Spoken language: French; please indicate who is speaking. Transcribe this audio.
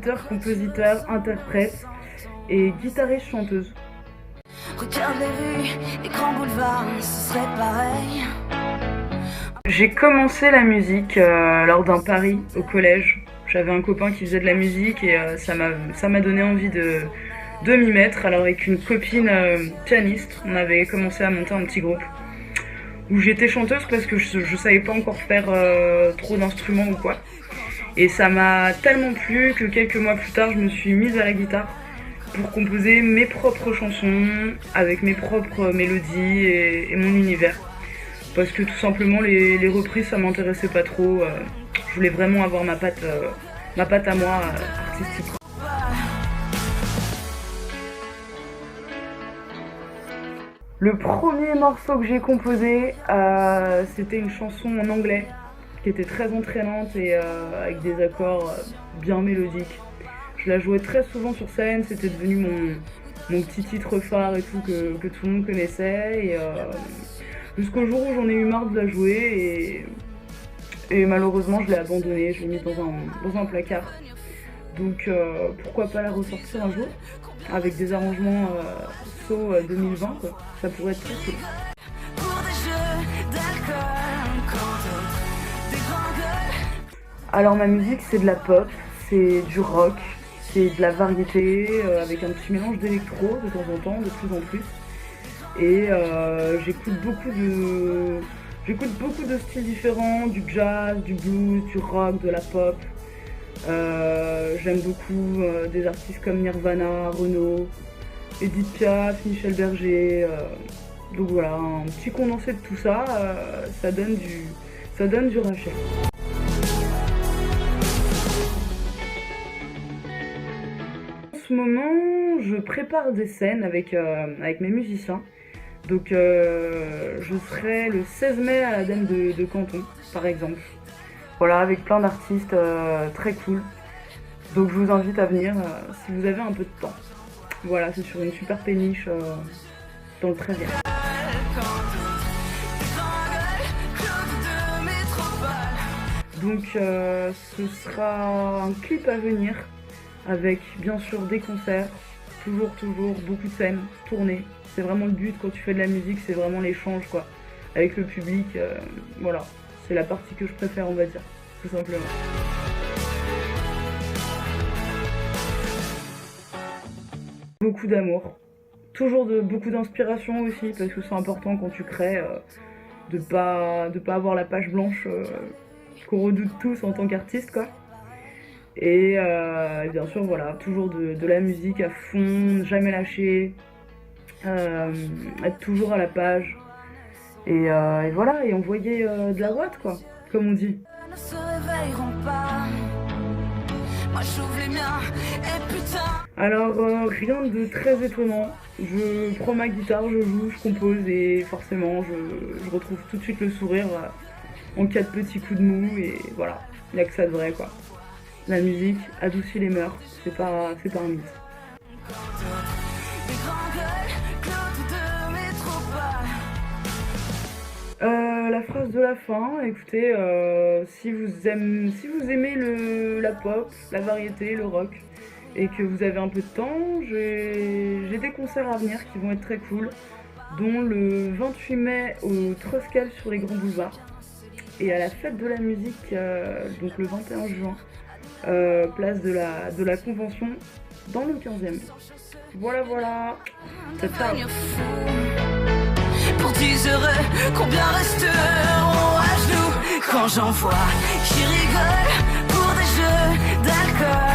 Speaker 1: auteure, compositeur, interprète et guitariste chanteuse.
Speaker 2: Regarde les rues, les grands boulevards, ce serait pareil.
Speaker 1: J'ai commencé la musique lors d'un pari au collège. J'avais un copain qui faisait de la musique et ça m'a donné envie de m'y mettre. Alors avec une copine pianiste, on avait commencé à monter un petit groupe où j'étais chanteuse parce que je savais pas encore faire trop d'instruments ou quoi. Et ça m'a tellement plu que quelques mois plus tard, je me suis mise à la guitare pour composer mes propres chansons avec mes propres mélodies et mon univers. Parce que tout simplement les reprises ça m'intéressait pas trop. Je voulais vraiment avoir ma patte à moi artistique. Le premier morceau que j'ai composé, c'était une chanson en anglais qui était très entraînante et avec des accords bien mélodiques. Je la jouais très souvent sur scène, c'était devenu mon petit titre phare et tout que tout le monde connaissait. Et jusqu'au jour où j'en ai eu marre de la jouer et malheureusement je l'ai abandonnée, je l'ai mise dans un placard. Donc pourquoi pas la ressortir un jour avec des arrangements So 2020 quoi. Ça pourrait être très cool. Alors ma musique c'est de la pop, c'est du rock, c'est de la variété avec un petit mélange d'électro de temps en temps, de plus en plus. Et j'écoute beaucoup de styles différents, du jazz, du blues, du rock, de la pop. J'aime beaucoup des artistes comme Nirvana, Renaud, Edith Piaf, Michel Berger. Donc voilà, un petit condensé de tout ça, ça donne du Rachel. En ce moment, je prépare des scènes avec mes musiciens. Donc je serai le 16 mai à la Dame de Canton, par exemple. Voilà, avec plein d'artistes très cool. Donc je vous invite à venir si vous avez un peu de temps. Voilà, c'est sur une super péniche dans le 13e. Donc ce sera un clip à venir avec bien sûr des concerts, toujours beaucoup de scènes tournées. C'est vraiment le but quand tu fais de la musique, c'est vraiment l'échange quoi, avec le public. Voilà, c'est la partie que je préfère on va dire, tout simplement. Beaucoup d'amour, toujours beaucoup d'inspiration aussi parce que c'est important quand tu crées de pas avoir la page blanche qu'on redoute tous en tant qu'artiste quoi. Et bien sûr voilà, toujours de la musique à fond, jamais lâcher, être toujours à la page et voilà, et envoyer de la droite quoi, comme on dit.
Speaker 2: Ne se réveilleront pas. Moi j'ouvre les miens et putain.
Speaker 1: Alors rien de très étonnant, je prends ma guitare, je joue, je compose et forcément je retrouve tout de suite le sourire en cas de petits coups de mou et voilà, il n'y a que ça de vrai quoi. La musique adoucit les mœurs, c'est pas un mythe. La phrase de la fin, écoutez, si vous aimez la pop, la variété, le rock, et que vous avez un peu de temps, j'ai des concerts à venir qui vont être très cool, dont le 28 mai au Truscal sur les Grands Boulevards, et à la fête de la musique, donc le 21 juin, place de la Convention, dans le 15e. Voilà, ciao.
Speaker 2: Pour 10 heureux, combien resteront à genoux quand j'en vois qui rigolent pour des jeux d'alcool?